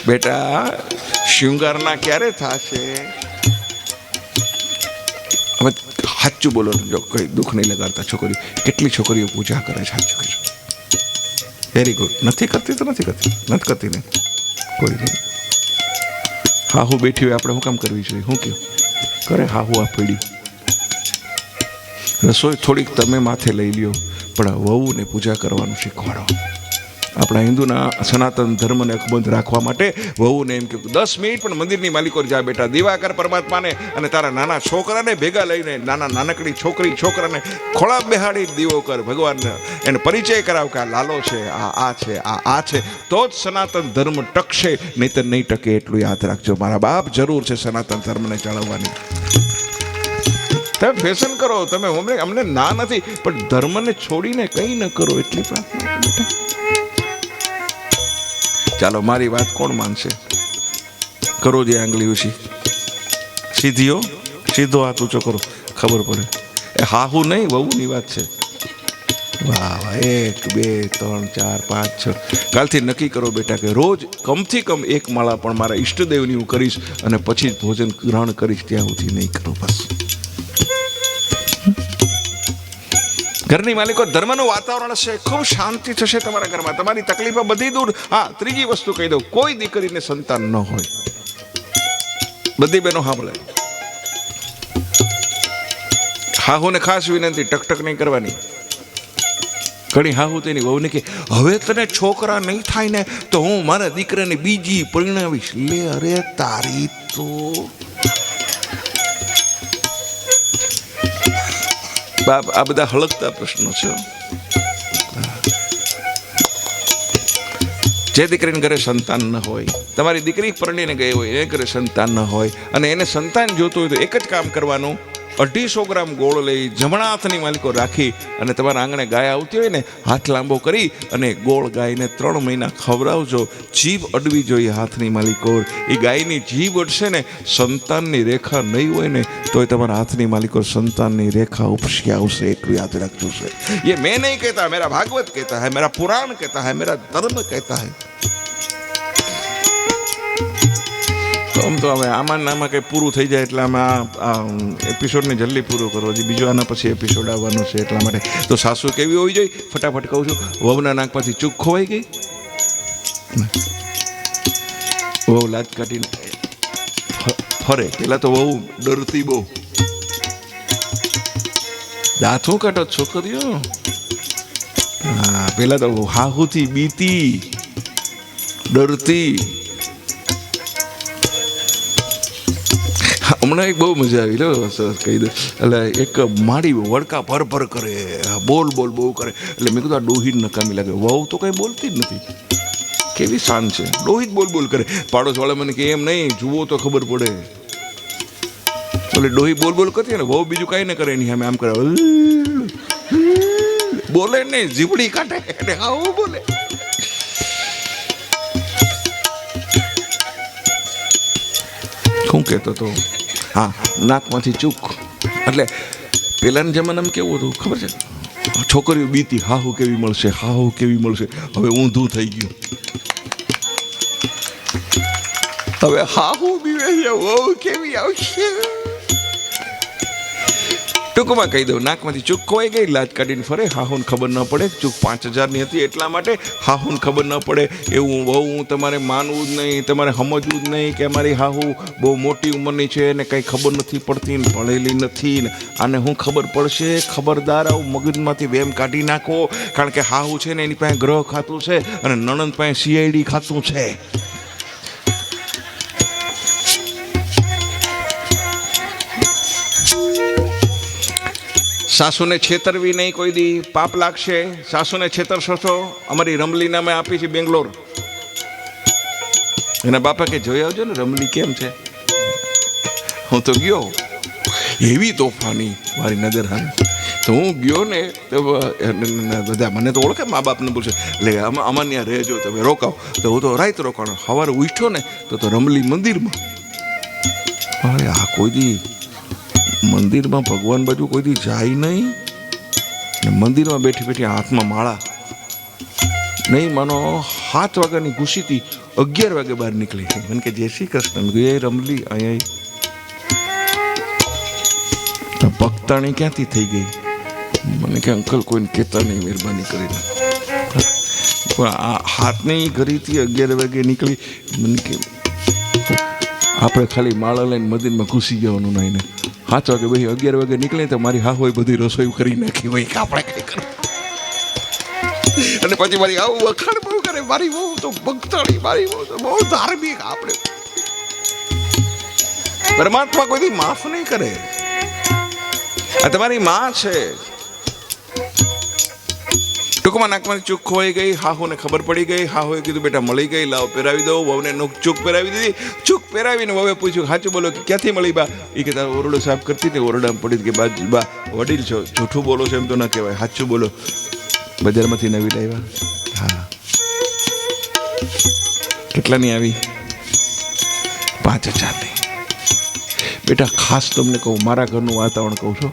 બેટા શૃંગારના ક્યારે થશે? હવે સાચું બોલો, જો કઈ દુઃખ નહીં લગાડતા. છોકરીઓ, કેટલી છોકરીઓ પૂજા કરે છે? સાચું કહેજો. Very good. નથી કરતી તો નથી કરતી, નથી કરતી નહીં કોઈ નહીં. હા હું બેઠી હોય આપણે શું કામ કરવી જોઈએ? શું કહ્યું કરે? હા હું આ પડી રસોઈ થોડીક તમે માથે લઈ લ્યો, પણ વહુને પૂજા કરવાનું શીખવાડો. આપણા હિન્દુના સનાતન ધર્મને અકબંધ રાખવા માટે વહુને એમ કહ્યું 10 મિનિટ પણ મંદિરની માલિકો જા બેટા, દીવા કર પરમાત્માને, અને તારા નાના છોકરાને ભેગા લઈને, નાનકડી છોકરી છોકરાને ખોળા બેહાડી દીવો કર, ભગવાનને એને પરિચય કરાવ કે આ લાલો છે, આ છે, આ છે, તો જ સનાતન ધર્મ ટકશે, નહીંતર નહીં ટકે. એટલું યાદ રાખજો મારા બાપ. જરૂર છે સનાતન ધર્મને જાળવવાની. તમે ફેશન કરો, તમે અમને ના નથી, પણ ધર્મને છોડીને કંઈ ન કરો, એટલી પ્રાર્થના બેટા. ચાલો મારી વાત કોણ માનશે? કરો જે આંગળી ઉછી સીધીઓ, સીધો હાથ ઊંચો કરો, ખબર પડે. એ હાહુ નહીં, વહુની વાત છે. વાહ વાહ. 1 2 3 4 5 6. કાલથી નક્કી કરો બેટા કે રોજ કમથી કમ 1 માળા પણ મારા ઈષ્ટદેવની હું કરીશ, અને પછી જ ભોજન ગ્રહણ કરીશ. ત્યાં સુધી નહીં કરો બસ. ઘરની માલિકો, ધર્મનું વાતાવરણ હશે, ખૂબ શાંતિ થશે તમારા ઘરમાં, તમારી તકલીફો બધી દૂર. હા, ત્રીજી વસ્તુ કહી દઉં, કોઈ દીકરીને સંતાન ન હોય, બધી બહેનો સાંભળે, હાહુને ખાસ વિનંતી, ટકટક નહીં કરવાની. ઘણી હાહુ તેની વહુને કે હવે તને છોકરા નહીં થાય ને તો હું મારા દીકરાને બીજી પરિણાવીશ. લે અરે તારી તો બાપ, આ બધા હળગતા પ્રશ્નો છે. જે દીકરીને ઘરે સંતાન ન હોય, તમારી દીકરી પરણીને ગઈ હોય, એને ઘરે સંતાન ન હોય, અને એને સંતાન જોતું હોય, તો એક જ કામ કરવાનું, 250 ગ્રામ ગોળ લઈ જમણા હાથની માલિકો રાખી, અને તમારા આંગણે ગાય આવતી હોય ને, હાથ લાંબો કરી અને ગોળ ગાયને 3 મહિના ખવડાવજો. જીભ અડવી જોઈએ હાથની માલિકો. એ ગાયની જીભ અડશે ને, સંતાનની રેખા નહીં હોય ને તોય તમારા હાથની માલિકો સંતાનની રેખા ઉપસી આવશે. એટલું યાદ રાખજો છે. ये मैं नहीं कहता, मेरा भागवत कहता है, मेरा पुराण कहता है, मेरा धर्म कहता है. આમ તો હવે આમાં કંઈ પૂરું થઈ જાય એટલે અમે આ એપિસોડને જલ્દી પૂરો કરો. હજી બીજો આના પછી એપિસોડ આવવાનો છે, એટલા માટે. તો સાસુ કેવી હોવી જોઈએ? ફટાફટ કહું છું. વહુના નાકમાંથી ચૂક ખોવાઈ ગઈ, વહુ લાજ કાઢીને ફરે. પેલા તો વહુ ડરતી બહુ, દાંતું કાઢો છોકરીઓ. હા, પેલા તો હાહુથી બીતી, ડરતી. હમણાં એક બહુ મજા આવી લો, કહી દઉં. એટલે એક માડી વડકા ભર કરે, બોલ બહુ કરે. એટલે મેં કીધું આ ડોહી નકામી લાગે. વહુ તો કંઈ બોલતી જ નથી, કેવી શાન છે. ડોહી જ બોલ કરે. પાડોશવાળા મને કે એમ નહીં, જુઓ તો ખબર પડે. એટલે ડોહી બોલ કરતી ને, વહુ બીજું કાંઈ ન કરે નહીં, અમે આમ કરે, બોલે નહીં, જીભડી કાઢે એટલે આવું બોલે. શું કહેતો તો? હા, નાકમાંથી ચૂક. એટલે પેલાના જમાનામાં કેવું હતું ખબર છે? છોકરીઓ બીતી, હાહુ કેવી મળશે, હાહુ કેવી મળશે. હવે ઊંધું થઈ ગયું. હવે હાહુ બીવે છે, વહુ કેવી આવશે. ટૂંકમાં કહી દઉં, નાકમાંથી ચૂક ખોવાઈ ગઈ, લાજ કાઢીને ફરે. હાહુને ખબર ન પડે. ચૂક 5000ની હતી એટલા માટે હાહુને ખબર ન પડે. એવું બહુ તમારે માનવું જ નહીં, તમારે સમજવું જ નહીં કે અમારી હાહુ બહુ મોટી ઉંમરની છે ને કંઈ ખબર નથી પડતી ને ભણેલી નથી ને આને હું ખબર પડશે. ખબરદાર, આવું મગજમાંથી વેમ કાઢી નાખો. કારણ કે હાહુ છે ને એની પાસે ગ્રહ ખાતું છે અને નણંદ પાસે CID ખાતું છે. સાસુને છેતરવી નહીં, કોઈ દી પાપ લાગશે. સાસુને છેતરશો છો. અમારી રમલીને અમે આપી છે બેંગ્લોર. એના બાપા કે જોઈ આવજો ને રમલી કેમ છે. હું તો ગયો, એવી તોફાની મારી નજર હામે. તો હું ગયો ને તો બધા મને તો ઓળખે, મા બાપને પૂછે, એટલે અમારે ત્યાં રહેજો, તમે રોકાવ. તો હું તો રાત રોકાણો. સવારે ઉઠ્યો ને તો રમલી મંદિરમાં. અરે આ કોઈ દી મંદિરમાં ભગવાન બાજુ કોઈ દી જાય નહીં. મંદિરમાં બેઠી હાથમાં માળા. નહીં માનો, 7 વાગ્યાની ઘૂસીથી 11 વાગે બહાર નીકળી હતી. મને કે જય શ્રી કૃષ્ણ. એ રમલી અહીંયા પગતાણી ક્યાંથી થઈ ગઈ? મને કે અંકલ કોઈને કહેતા નહીં, મહેરબાની કરીને. પણ આ હાથની ઘડીથી 11 વાગે નીકળી. મને કે આપણે ખાલી માળા લઈને મંદિરમાં ઘૂસી જવાનું નહીં ને 7 વાગે ભાઈ 11 વાગે નીકળે તો મારી હા હોય બધી રસોઈ કરી નાખી હોય કે આપણે કઈ કરું. અને પછી મારી આવું વખાણ બહુ કરે, મારી બહુ તો ભક્તાળી, મારી બહુ તો બહુ ધાર્મિક. આપણે પરમાત્મા કોઈ માફ નહીં કરે. આ તમારી માં છે. ટૂંકમાં નાકમાં ચૂક ખોવાઈ ગઈ, હાહુને ખબર પડી ગઈ. હાહુએ કીધું બેટા મળી ગઈ, લાવ પહેરાવી દઉં. વહુને ચૂક પહેરાવી દીધી. ચૂક પહેરાવીને વહુએ પૂછ્યું સાચું બોલો કે ક્યાંથી મળી બા? એ કે તારો ઓરડો સાફ કરતી હતી, ઓરડામાં પડી કે બા વડીલ છો, જૂઠું બોલો છો એમ તો ના કહેવાય, સાચું બોલો. બજારમાંથી નવી લાવ્યા? હા. કેટલાની આવી? 5,000ની. બેટા ખાસ તમને કહું, મારા ઘરનું વાતાવરણ કહું છું,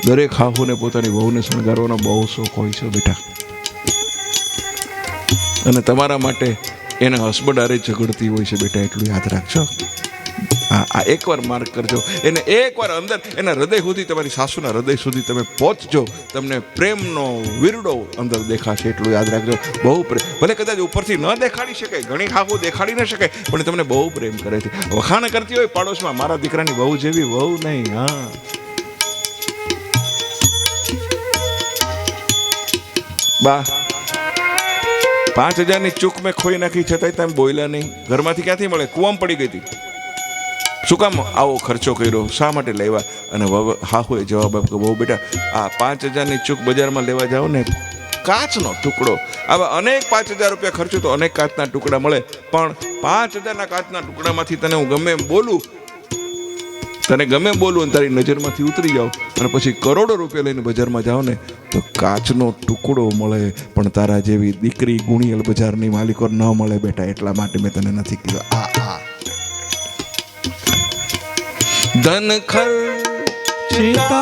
દરેક હાહુને પોતાની વહુને શણગારવાનો બહુ શોખ હોય છે બેટા. અને તમારા માટે એના હસબન્ડ આરે ઝઘડતી હોય છે બેટા, એટલું યાદ રાખજો. આ એકવાર માર્ક કરજો. એને એકવાર અંદર એના હૃદય સુધી, તમારી સાસુના હૃદય સુધી તમે પહોંચજો, તમને પ્રેમનો વીરડો અંદર દેખાશે, એટલું યાદ રાખજો. બહુ પ્રેમ, ભલે કદાચ ઉપરથી ન દેખાડી શકે, ઘણી હાહુ દેખાડી ન શકે, પણ તમને બહુ પ્રેમ કરે છે. વખાણ કરતી હોય પાડોશમાં, મારા દીકરાની વહુ જેવી વહુ નહીં. હા, બા 5,000ની ચૂક મેં ખોઈ નાખી, છતાંય તમે બોલ્યા નહીં. ઘરમાંથી ક્યાંથી મળે? કૂવામાં પડી ગઈ હતી. શું કામ આવો ખર્ચો કર્યો? શા માટે લેવા? અને હાહુએ જવાબ આપ્યો, બહુ બેટા આ 5,000ની ચૂક બજારમાં લેવા જાઓ ને, કાચનો ટુકડો. આવા અનેક 5,000 રૂપિયા ખર્ચો તો અનેક કાચના ટુકડા મળે, પણ 5,000ના કાચના ટુકડામાંથી તને હું ગમે એમ બોલું, તને ગમે બોલું અને તારી નજરમાંથી ઉતરી જાઓ અને પછી કરોડો રૂપિયા લઈને બજારમાં જાઓ ને તો કાચનો ટુકડો મળે, પણ તારા જેવી દીકરી ગુણિયલ બજારની માલિકો ન મળે બેટા. એટલા માટે મેં તને નથી કીધું. ધન ખર્ચતા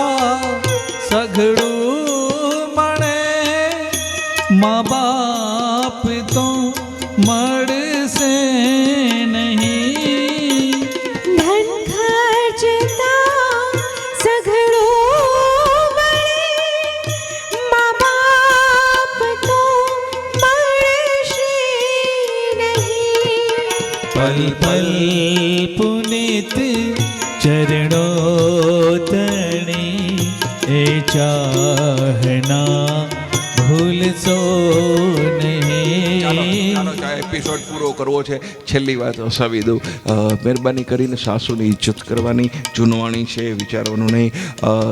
સઘળું મળે, મા બાપ તો મળશે નહીં. ધન ખર્ચતા સઘળું મળે, મા બાપ તો મળશે નહીં. પલ પલ પુનિત ચરણો તણી એ ચાહના ભૂલશો નહીં. એપિસોડ પૂરો કરવો છે. છેલ્લી વાત હસાવી દઉં. મહેરબાની કરીને સાસુની ઇજ્જત કરવાની, જૂનવાણી છે વિચારવાનું નહીં.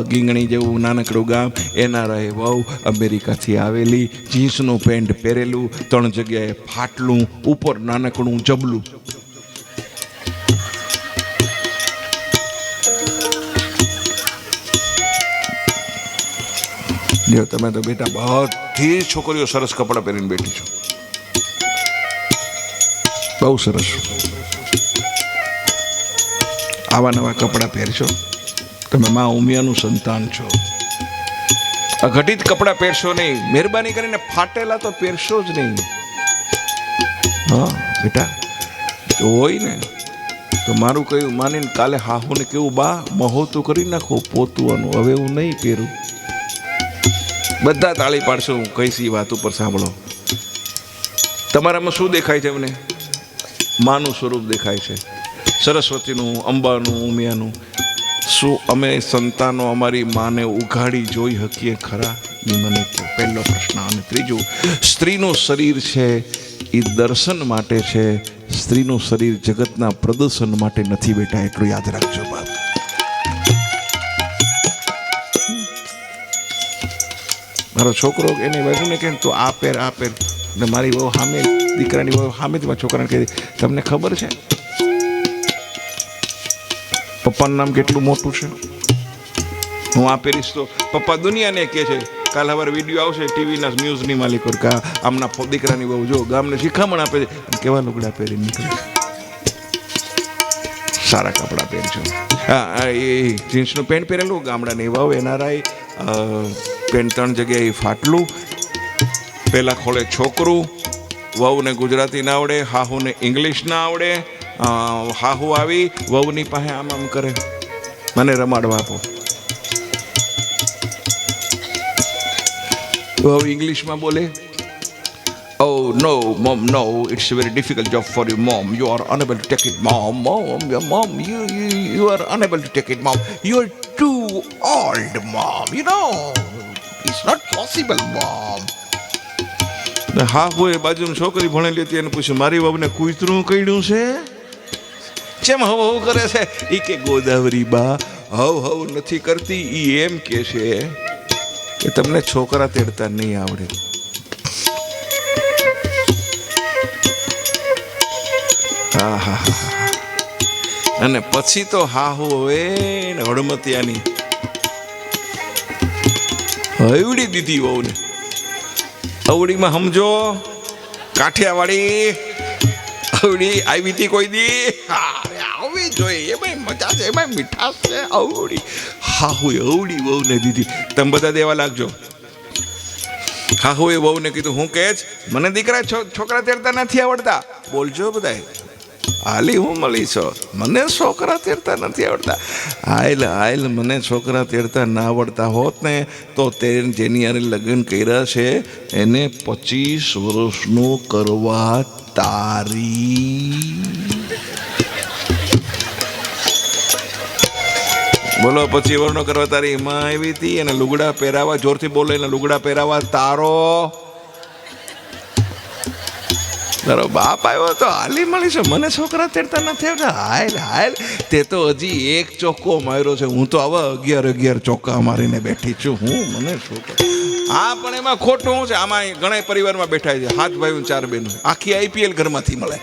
ગીંગણી જેવું નાનકડું ગામ, એના રહે વહુ અમેરિકાથી આવેલી, જીન્સનું પેન્ટ પહેરેલું, 3 જગ્યાએ ફાટલું, ઉપર નાનકડું જબલું. જો તમે તો બેટા બધી છોકરીઓ સરસ કપડાં પહેરીને બેઠી છો, બહુ સરસ. આવા નવા કપડાં પહેરશો, તમે મા ઉમિયાનું સંતાન છો. અઘટિત કપડાં પહેરશો નહીં. મહેરબાની કરીને ફાટેલા તો પહેરશો જ નહીં. હા બેટા, હોય ને તો મારું કહ્યું માનીને કાલે હાહુને કેવું, બા મહોતું કરી નાખો પોતુવાનું, હવે હું નહીં પહેરું. બધા તાળી પાડશો. હું કઈશ એ વાત ઉપર સાંભળો. તમારામાં શું દેખાય છે? મને માનું સ્વરૂપ દેખાય છે, સરસ્વતીનું, અંબાનું, ઉમિયાનું. શું અમે સંતાનો અમારી માને ઉઘાડી જોઈ શકીએ ખરા? મને પહેલો પ્રશ્ન. અને ત્રીજું, સ્ત્રીનું શરીર છે એ દર્શન માટે છે, સ્ત્રીનું શરીર જગતના પ્રદર્શન માટે નથી બેટા, એટલું યાદ રાખજો બાપ. મારો છોકરો એની વહુને કહે તું આ પહેર આ પહેર, ને મારી વહુ સામે, દીકરાની વહુ સામેથી મારા છોકરાને કહી, તમને ખબર છે પપ્પાનું નામ કેટલું મોટું છે? હું આ પહેરીશ તો પપ્પા દુનિયાને કહે છે. કાલ સવારે વિડીયો આવશે ટીવીના ન્યૂઝની માલિકો કે આમના દીકરાની બહુ જો ગામને શિખામણ આપે છે, કેવા લુગડા પહેરી નીકળે, સારા કપડાં પહેરજો. હા, એ જીન્સનું પેન્ટ પહેરેલું, ગામડાની વાવ એનઆરઆઈ, પેન્ટ 3 જગ્યાએ ફાટલું, પહેલાં ખોળે છોકરું, વહુને ગુજરાતી ના આવડે, હાહુને ઇંગ્લિશ ના આવડે. હાહુ આવી વહુની પાસે આમ આમ કરે, મને રમાડવા આપો. વહુ ઇંગ્લિશમાં બોલે, Oh no, mom, no, it's a very difficult job for you, mom. You are unable to take it, mom. Mom, you are unable to take it, mom. You are too old, mom. You know, it's not possible, mom. હા હું એ બાજુ છોકરી ભણેલી હતી એને પૂછ્યું, મારી બાબને કૂતરું કઈડ્યું છે, કેમ હવ હવ કરે છે? એ કે ગોદાવરી બા હવ હવ નથી કરતી, એ એમ કે છે કે તમને છોકરા તેડતા નહીં આવડે. અને પછી તો હાહુ હવે હળમતિયાની હવડી દીધી વહુને. અવડીમાં સમજો કાઠિયાવાડી અવડી આવી હતી કોઈ દી, આવી જોઈએ એમાં મજા છે, એમાં મીઠાશ છે. અવડી હાહુ અવડી વહુને દીધી. તમે બધા દેવા લાગજો. હાહુએ વહુને કીધું, હું કહે મને દીકરા છોકરા તેડતા નથી આવડતા. બોલજો બધાય, હાલી હું મળી છો, મને છોકરા તેડતા નથી આવડતા. હાલ મને છોકરા તેડતા ના આવડતા હોત ને તો જેની યારે લગ્ન કર્યા છે એને 25 વર્ષનું કરવા તારી. બોલો 25 વર્ષનો કરવા તારી એમાં આવી હતી. એને લુગડા પહેરાવા, જોરથી બોલે, એને લુગડા પહેરાવા તારો તારો બાપ આવ્યો તો હાલી મળી છે, મને છોકરા તેડતા નથી આવતા. હાલ તે તો હજી એક ચોક્કો માર્યો છે, હું તો આવા 11 ચોક્કા મારીને બેઠી છું. હું મને છોકરા. હા પણ એમાં ખોટું શું છે? આમાં ઘણા પરિવારમાં બેઠા છે, 7 ભાઈઓ 4 બહેનો, આખી IPL ઘરમાંથી મળે.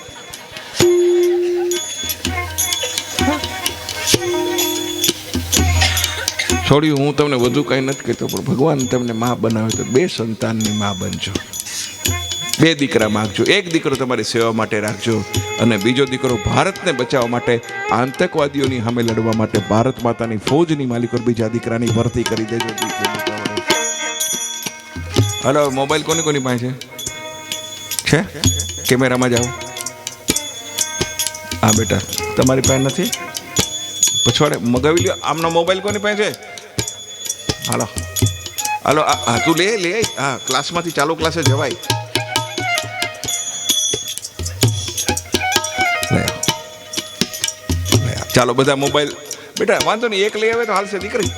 છોડ્યું, હું તમને વધુ કંઈ નથી કહેતો, પણ ભગવાન તમને માં બનાવે તો 2 સંતાનની માં બનજો. 2 દીકરા માગજો. 1 દીકરો તમારી સેવા માટે રાખજો અને બીજો દીકરો ભારતને બચાવવા માટે, આતંકવાદીઓની સામે લડવા માટે ભારત માતાની ફૌજની માલિકો બીજા દીકરાની ભરતી કરી દેજો. હલો, મોબાઈલ કોની પાસે છે? કેમેરામાં જાઓ. હા બેટા, તમારી પાસે નથી? પછવાડે મગાવી લ્યો. આમનો મોબાઈલ કોની પાસે છે? હાલો હાલો, હા તું લે. હા, ક્લાસમાંથી ચાલુ ક્લાસે જવાય. ચાલો બધા મોબાઈલ, બેટા વાંધો નહીં, 1 લઈ આવે તો હાલશે દીકરી.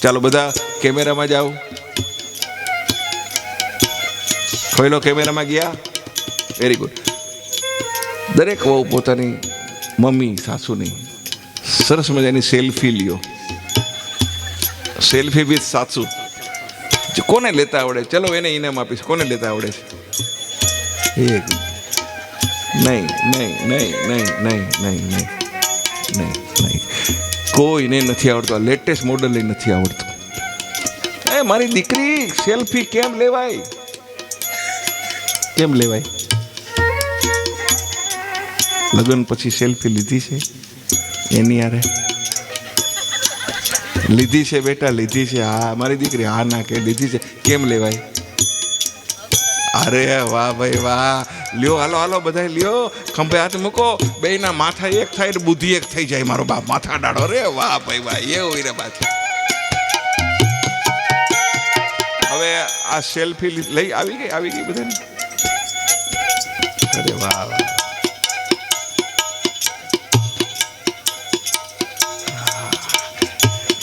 ચાલો બધા કેમેરામાં જાઓ. ખોઈલો, કેમેરામાં ગયા. Very good. દરેક વહુ પોતાની મમ્મી સાસુની સરસ મજાની સેલ્ફી લ્યો. સેલ્ફી વિથ સાસુ. કોને લેતા આવડે? ચલો એને ઇનામ આપીશ. કોને લેતા આવડે છે? એક નહીં, કોઈને નથી આવડતું. લેટેસ્ટ મોડલ નથી આવડતું. મારી દીકરી સેલ્ફી કેમ લેવાય? લગ્ન પછી સેલ્ફી લીધી છે એની યારે? લીધી છે બેટા, લીધી છે. હા મારી દીકરી હા ના કે લીધી છે. કેમ લેવાય? અરે વાહ ભાઈ વાહ. લ્યો, હાલો બધા લ્યો, ખંભે હાથ મૂકો. બેયના માથા એક થાય, બુદ્ધિ એક થઈ જાય. મારો બાપ માથા ડાળો. રે વાહ ભાઈ વાહ, એવું રે બાપ. હવે આ સેલ્ફી લઈ આવી ગઈ બધાને. અરે વાહ વાહ.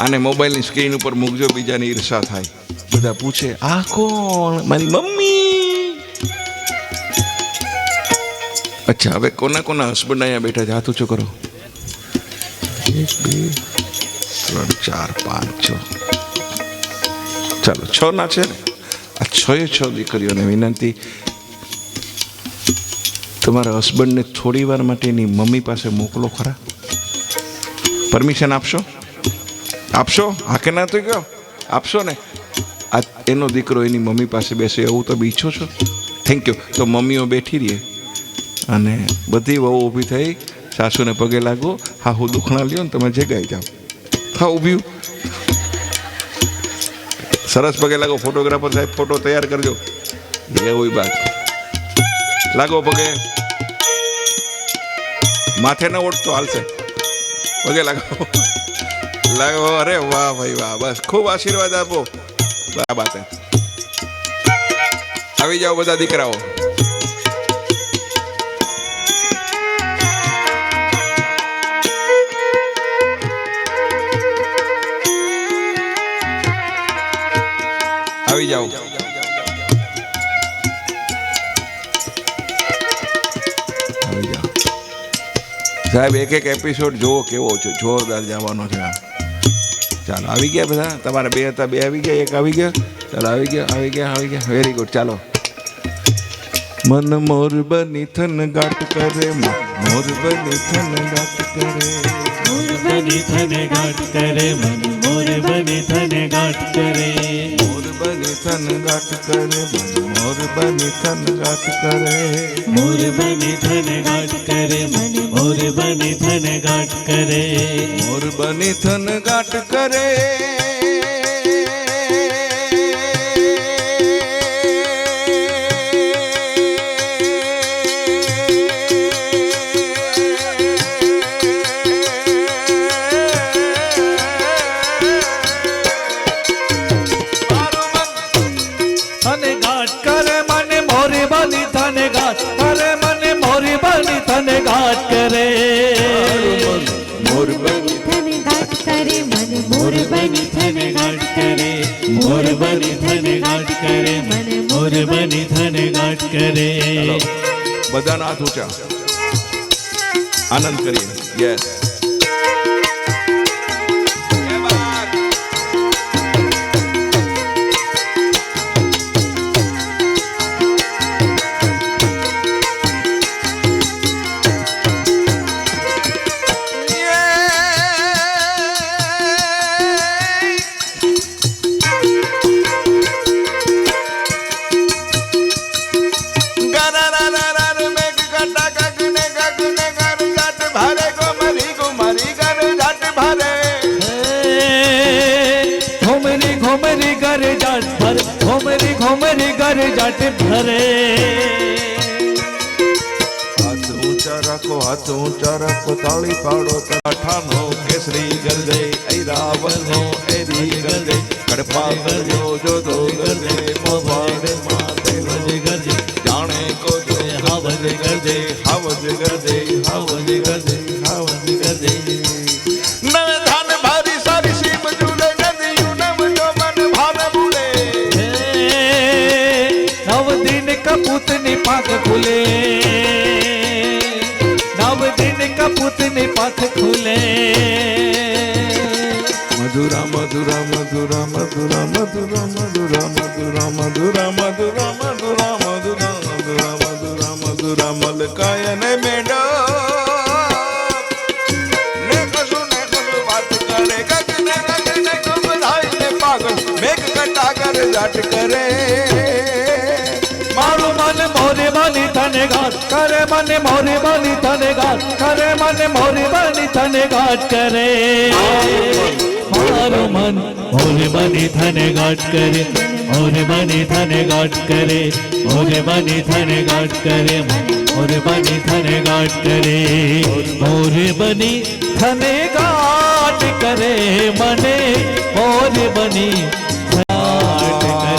આને મોબાઈલની સ્ક્રીન ઉપર મૂકજો, બીજાની ઈર્ષા થાય. બધા પૂછે આ કોણ? મારી મમ્મી. અચ્છા, હવે કોના હસબન્ડ અહીંયા બેઠા છે? હાથ ઊંચો કરો. 1 2 3 4 5 6. ચાલો 6 ના છે ને? આ 6 દીકરીઓને વિનંતી, તમારા હસબન્ડને થોડી વાર માટે એની મમ્મી પાસે મોકલો ખરા. પરમિશન આપશો? હા કે ના? તો કયો આપશો ને? આ એનો દીકરો એની મમ્મી પાસે બેસે એવું તો ઈચ્છો છો? Thank you. તો મમ્મીઓ બેઠી રહીએ અને બધી વહુ ઊભી થઈ, સાસુને પગે લાગો. હા હું દુખણા લ્યો ને તમે જગાઈ જાઓ. હા ઊભી. સરસ પગે લાગો ફોટોગ્રાફર સાહેબ, ફોટો તૈયાર કરજો. એ હોય બાત. લાગો પગે. માથે ન ઓળખતો હાલશે. પગે લાગો. લાગો. અરે વાહ ભાઈ વાહ, બસ ખૂબ આશીર્વાદ આપો. આ બાત હે. આવી જાઓ બધા દીકરાઓ. આવી જાઓ. આવી જાઓ સાહેબ. એક એક એપિસોડ જોવો કેવો છે, જોરદાર જવાનો છે. ચાલો આવી ગયા બધા. તમારા બે હતા, બે આવી ગયા, એક આવી ગયા. ચાલો આવી ગયા, આવી ગયા, આવી ગયા. Very good. ચાલો. મન મોર બની થન ગાટ કરે, મોર બની થન ગાટ કરે, મોર બની થને ગાટ કરે, મન મોર બની થને ગાટ કરે, મોર બની થન ગાટ કરે, મન મોર બની થન ગાટ કરે, મોર બની થને ગાટ કરે, મન મોર બની થને ગાટ કરે, મોર બની થન ગાટ કરે. થને ગાટ કરે, મને મોર બની થને ગાટ કરે, મને મોર બની થને ગાટ કરે, મોર બની ધન ગાટ કરે મન મોર બની થને ગાટ કરે, મોર બની થને ગાટ કરે, મને મોર બની થને ગાટ કરે. બધાના હાથ ઊંચા. આનંદ કરીએ. યસ. ઘોમરી ઘોમરી ઘર જાટ ભર, ઘોમરી ઘોમરી ઘર જાટ ભરે. હાથ ઊંચા રાખો, હાથ ઊંચા રાખો, તાળી પાડો. ઠાનો કેસરી ગરજે, ઐરાવનો એરી ગરજે, કડપા ગરજો જોધો ગરજે, મોભાડે માથે ગરજે ગરજે જાણે કો જો હાવજ ગરજે, હાવજ ગરજે, હાવજ ગરજે, હાવજ ગરજે. નવે ધાન ભારી સારી સીમ ઝૂલે, નદીયું નવ જો મન ભાવ ભૂલે. નવ દિન કપૂતની પાંખ ખુલે, નવ દિન કપૂતની પાંખ ખુલે. મધુરા મધુરા મધુરા મધુરા મધુરા મધુરા મધુરા મધુરા મધુરા મધુરા મધુરા મધુરા મધુરા મધુરા મલકાય ને મેડો ને કશું વાત કરે, ગગને ગગને ગમરાય ને પાગલ, મેઘ કટાગર જાટ કરે. મારું મન મોરે બની થને ગાટ કરે, મને મોરે બની થને ગાટ કરે, મને મોરે બની થને ગાટ કરે. મારું મન મોરે બની થને ગાટ કરે, મોરે બની થને ગાટ કરે, મોરે બની થને ગાટ કરે, મોરે બની થને ગાટ કરે, મોરે બની થને ગાટ કરે, મને મોરે બની ગાટ કરે.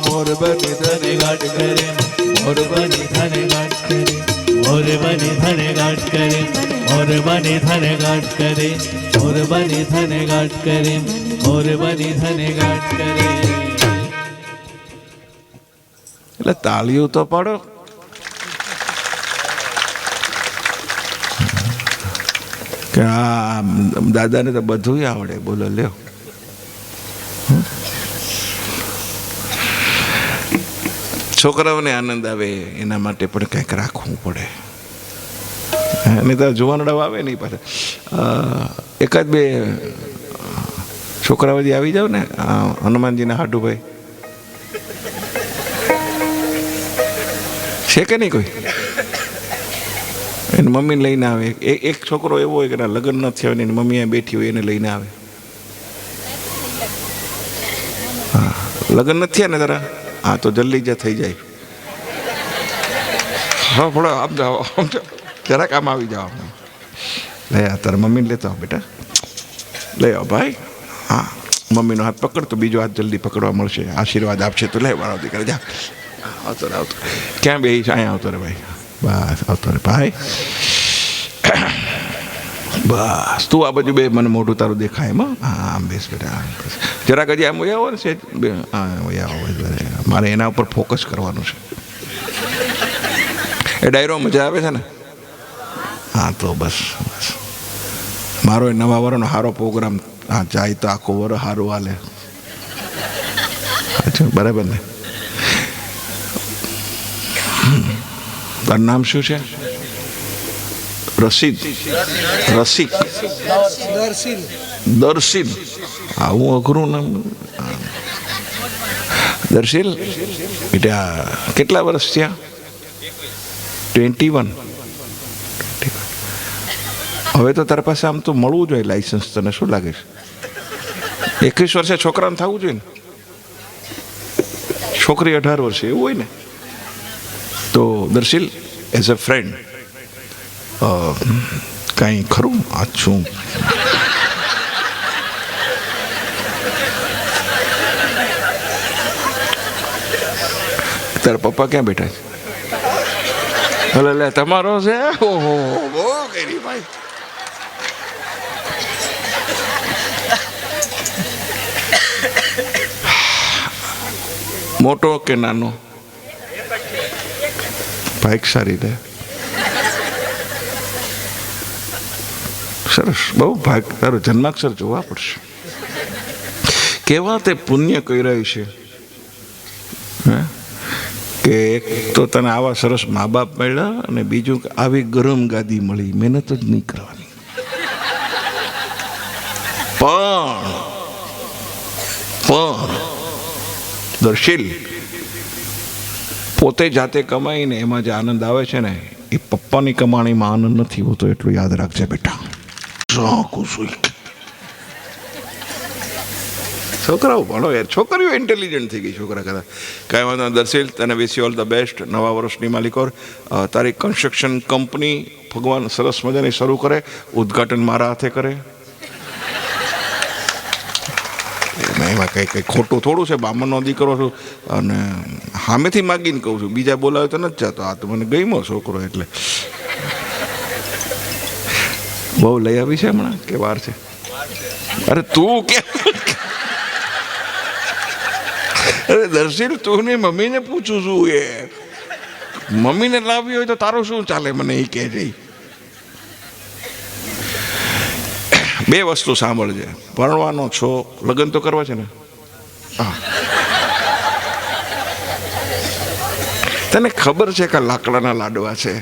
મોર બની થને ગાટ કરે, મોર બની થને ગાટ કરે, મોર બની થને ગાટ કરે, મોર બની થને ગાટ કરે, મોર બની થને ગાટ કરે, મોર બની થને ગાટ કરે. એટલે તાળીઓ તો પાડો. કે આ દાદાને તો બધું આવડે. બોલો લ્યો. છોકરાઓને આનંદ આવે એના માટે પણ કંઈક રાખવું પડે. અને તો જુવાનડાઓ આવે નહીં પાછા. એકાદ બે છોકરાઓ જે આવી જાવ ને, હનુમાનજીના હાડુભાઈ છે કે નહીં કોઈ? એની મમ્મીને લઈને આવે. એક છોકરો એવો હોય કે એના લગ્ન નથી આવે, એની મમ્મી બેઠી હોય, એને લઈને આવે. હા, લગ્ન નથી થયા ને તારા? હા, તો જલ્દી જ થઈ જાય. હા, થોડો આમ જાઓ, જરાક આમ આવી જાઓ. લે આ તારા મમ્મીને લેતો આવ બેટા, લઈ આવ ભાઈ. હા, મમ્મીનો હાથ પકડ તો બીજો હાથ જલ્દી પકડવા મળશે, આશીર્વાદ આપશે તો લે વાળો દીકરા જા. આવતો રે આવતો. ક્યાં બેસી છે? અહીંયા આવતો રે ભાઈ. બસ આવતો રે ભાઈ. બસ તું આ બાજુ બે, મને મોઢું તારું દેખાય એમાં. હા, આમ બેસ બેટા, જરાક હજી આમ વયા આવો ને સેજ. હા, વયા આવો. મારે એના ઉપર ફોકસ કરવાનું છે. એ ડાયરો મજા આવે છે ને? હા, તો બસ બસ મારો એ નવા વર્ષનો સારો પ્રોગ્રામ. હા, જાય તો આખો વર સારું હાલે. અચ્છા, બરાબર ને? તારું નામ શું છે? રસીદ? રસિક? દર્શિલ? આવું અઘરું નામ. દર્શિલ બેટા, કેટલા વર્ષ થયા? 21. હવે તો તારા પાસે આમ તો મળવું જોઈએ લાયસન્સ. તને શું લાગે છે? 21 વર્ષે છોકરાને થવું જોઈએ ને? છોકરી 18 વર્ષે, એવું હોય ને? તો દર્શિલ, એઝ અ ફ્રેન્ડ કાંઈ ખરું? આછું તારા પપ્પા ક્યાં બેઠા છે? ભલે લે, તમારો છે? ઓહો, બહુ કરી ભાઈ. મોટો કે નાનો? બાઈક સારી લે. સરસ, બહુ ભાગ. તારો જન્માક્ષર જોવા પડશે. કેવા તે પુણ્ય કર્યું છે કે એક તો તને આવા સરસ મા બાપ મળ્યા, અને બીજું કે આવી ગરમ ગાદી મળી. મહેનત જ નહીં કરવાની. પણ દર્શિલ, પોતે જાતે કમાઈને એમાં જે આનંદ આવે છે ને, એ પપ્પાની કમાણીમાં આનંદ નથી હોતો. એટલું યાદ રાખજે બેટા. છોકરાઓ ભણો યાર, છોકરીઓ ઇન્ટેલિજન્ટ થઈ ગઈ છોકરા કરતા. કાંઈ વાંધો નહીં દર્શિલ, તને wish you all the best. નવા વર્ષની માલિકોર તારી કન્સ્ટ્રક્શન કંપની ભગવાન સરસ મજાની શરૂ કરે. ઉદ્ઘાટન મારા હાથે કરે. એમાં કંઈ ખોટું થોડું છે? બામણનો દીકરો છું અને સામેથી માગીને કહું છું, બીજા બોલાવે તો નથી જતો. આ તો મને ગમ્યો છોકરો, એટલે બહુ લઈ આવી છે હમણાં કે વાર છે? અરે તું કે, અરે દર્શિલ, તું ને મમ્મીને પૂછું છું. એ મમ્મીને લાવી હોય તો તારું શું ચાલે? મને એ કહે છે. બે વસ્તુ સાંભળજે. ભણવાનો છો, લગ્ન તો કરવા છે ને? હા, તને ખબર છે કે લાકડાના લાડવા છે?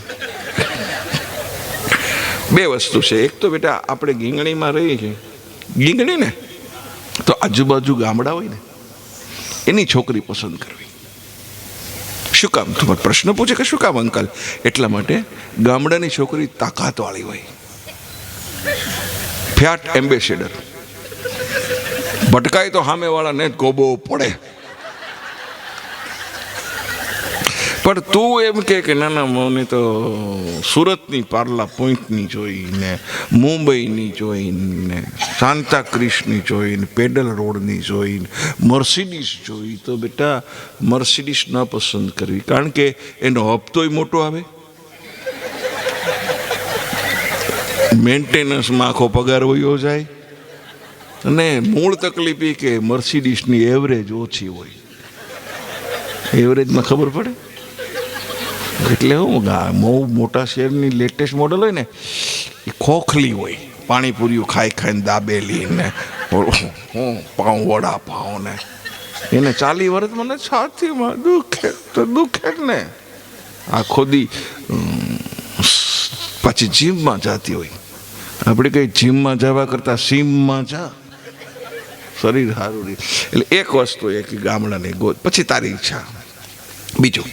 બે વસ્તુ છે. એક તો બેટા, આપણે ગીંગણીમાં રહીએ છીએ. ગીંગણી ને તો આજુબાજુ ગામડા હોય ને, એની છોકરી પસંદ કરવી. શું કામ? તમારો પ્રશ્ન પૂછે કે શું કામ અંકલ? એટલા માટે ગામડાની છોકરી તાકાતવાળી હોય. ફ્યાટ એમ્બેસેડર. ભટકાય તો સામેવાળાને જ ગોબો પડે. પણ તું એમ કે ના ના, મને તો સુરતની પાર્લા પોઈન્ટની જોઈને, મુંબઈની જોઈને, સાંતા ક્રિશની જોઈને, પેડલ રોડની જોઈને, મર્સિડીઝ જોઈ, તો બેટા મર્સિડીઝ ન પસંદ કરવી. કારણ કે એનો હપ્તોય મોટો આવે, મેન્ટેનન્સમાં આખો પગાર વયો જાય, અને મૂળ તકલીફ એ કે મર્સિડીઝની એવરેજ ઓછી હોય. એવરેજમાં ખબર પડે. એટલે હું બહુ મોટા શહેરની લેટેસ્ટ મોડલ હોય ને, એ ખોખલી હોય. પાણીપુરીઓ ખાઈ ખાઈને દાબેલી ને પાઉં વડા પાઉં ને, એને 40 વર્ષ મને છાતીમાં દુખે તો દુખે જ ને. આખો દી પાછી જીમમાં જતી હોય. આપણે કઈ જીમમાં જવા કરતાં સીમમાં જા, શરીર સારું રહે. એટલે એક વસ્તુ એ કે ગામડાની ગોત. પછી તારી ઈચ્છા. બીજું,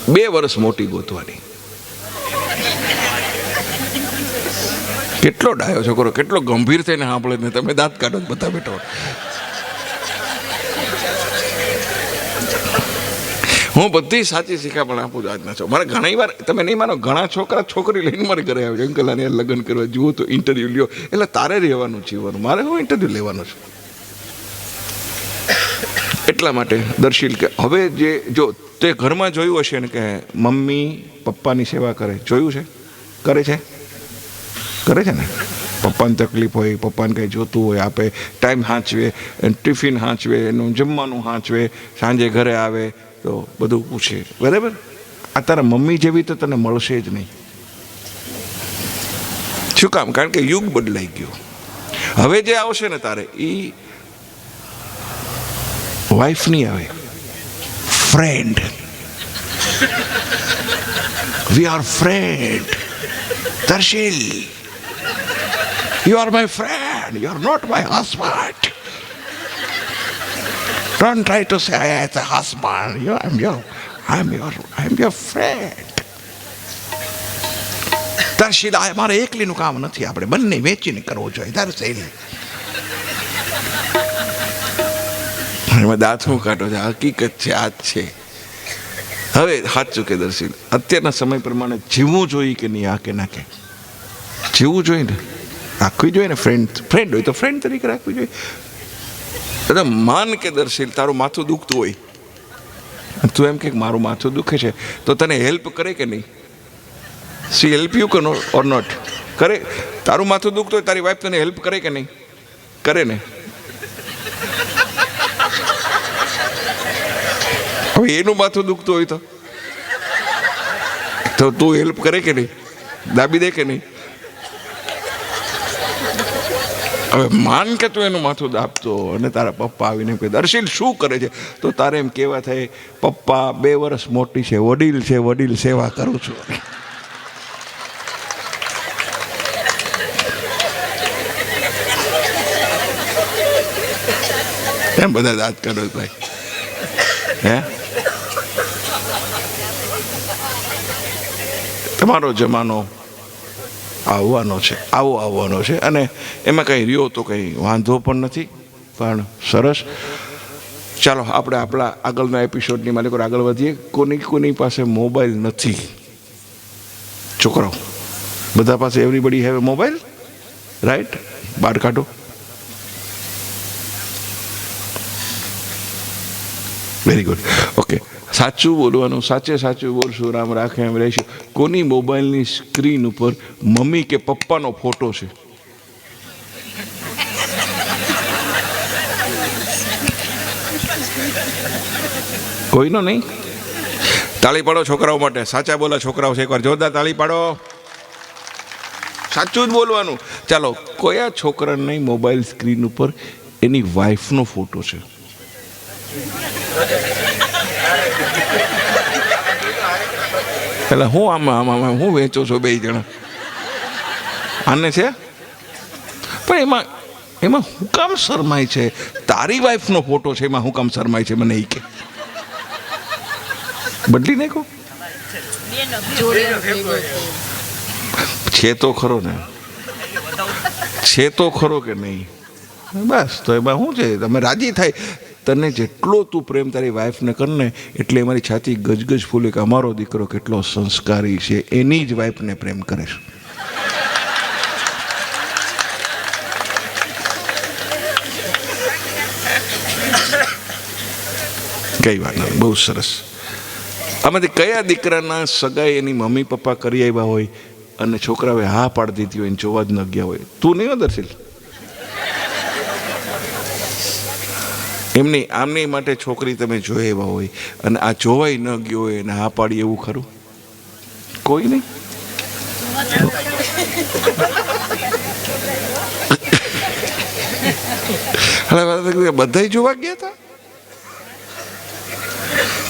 2 વર્ષ મોટી ગોતવાની. કેટલો ડાયો છોકરો, કેટલો ગંભીર થઈને સાંભળે ને, તમે દાંત કાઢો બધા બેઠો. હું બધી સાચી શિખામણ આપું છું આજના છો. મારે ઘણી વાર તમે નહીં માનો, ઘણા છોકરા છોકરી લઈને મારે ઘરે આવે છે, અંકલ આને લગ્ન કરવા જુઓ તો ઇન્ટરવ્યૂ લ્યો. એટલે તારે રહેવાનું જીવવાનું, મારે હું ઇન્ટરવ્યૂ લેવાનું છું. એટલા માટે દર્શીલ કે હવે જે જો તે ઘરમાં જોયું હશે ને કે મમ્મી પપ્પાની સેવા કરે, જોયું છે? કરે છે? કરે છે ને? પપ્પાને તકલીફ હોય, પપ્પાને કંઈ જોતું હોય આપે, ટાઈમ સાચવે, ટિફિન સાચવે, એનું જમવાનું સાચવે, સાંજે ઘરે આવે તો બધું પૂછે, બરાબર? આ તારા મમ્મી જેવી તો તને મળશે જ નહીં. શું કામ? કારણ કે યુગ બદલાઈ ગયો. હવે જે આવશે ને તારે એ વાઈફ નહીં આવે, friend. We are friend. Darsheel, you are my friend, you are not my husband. Don't try to say I am the husband. I'm your friend. Darsheel, આ મારે એકલીનું કામ નથી, આપણે બંને વેચીને કરવું જોઈએ. દર્શીલ, એમાં દાંત હું કાઢો છે, હકીકત છે, આ જ છે. હવે સાચું કે દર્શીલ, અત્યારના સમય પ્રમાણે જીવવું જોઈએ કે નહીં? આ કે ના કે જીવવું જોઈએ ને, રાખવી જોઈએ ને. ફ્રેન્ડ હોય તો ફ્રેન્ડ તરીકે રાખવી જોઈએ. એટલે માન કે દર્શીલ તારું માથું દુખતું હોય, તું એમ કે મારું માથું દુખે છે, તો તને હેલ્પ કરે કે નહીં? She help you or not? કરે. તારું માથું દુખતું હોય, તારી વાઈફ તને હેલ્પ કરે કે નહીં? કરે ને. હવે એનું માથું દુખતું હોય તો તું હેલ્પ કરે કે નહીં? દાબી દે કે નહીં? હવે માન કે તું એનું માથું દાબતો અને તારા પપ્પા આવીને કે દર્શીલ શું કરે છે, તો તારે એમ કહેવા થાય પપ્પા 2 વર્ષ મોટી છે, વડીલ છે, વડીલ સેવા કરું છું. એમ બધા દાંત કાઢો ભાઈ. હે, તમારો જમાનો આવવાનો છે, આવવાનો છે, અને એમાં કંઈ રહ્યો તો કંઈ વાંધો પણ નથી. પણ સરસ, ચાલો આપણે આપણા આગળના એપિસોડની માલિકો આગળ વધીએ. કોની પાસે મોબાઈલ નથી? છોકરાઓ બધા પાસે, everybody have a mobile, right? બહાર કાઢો. Very good, okay. સાચું બોલવાનું, સાચું બોલશું, રામ રાખે એમ રહીશું. કોની મોબાઈલની સ્ક્રીન ઉપર મમ્મી કે પપ્પાનો ફોટો છે? કોઈનો નહીં? તાળી પાડો છોકરાઓ માટે. સાચા બોલા છોકરાઓ છે, એકવાર જોરદાર તાળી પાડો. સાચું જ બોલવાનું. ચાલો, કયા છોકરાની મોબાઈલ સ્ક્રીન ઉપર એની વાઈફનો ફોટો છે? એટલે હું આમાં હું વેચો છો 2 જણા? આને છે પણ એમાં હું કામ શરમાય છે? તારી વાઈફનો ફોટો છે, એમાં હું કામ શરમાય છે? મને એ કે બદલી નાખો. છે તો ખરો ને? છે તો ખરો કે નહીં? બસ, તો એમાં શું છે? તમે રાજી થાય. તને જેટલો તું પ્રેમ તારી વાઈફને કરને એટલે મારી છાતી ગજગજ ફૂલે કે અમારો દીકરો કેટલો સંસ્કારી છે, એની જ વાઈફને પ્રેમ કરે છે. કઈ વાત નથી, બહુ સરસ. આમાંથી કયા દીકરાના સગાઈ એની મમ્મી પપ્પા કરી આવ્યા હોય અને છોકરાએ હા પાડી દીધી હોય, જોવા જ ન ગયા હોય? તું નહીં હો દર્શીલ? એમની આમની માટે છોકરી તમે જોઈ એવા હોય અને આ જોવાય ન ગયો હોય અને હા પાડી, એવું ખરું? કોઈ નહીં. બધા જોવા ગયા હતા,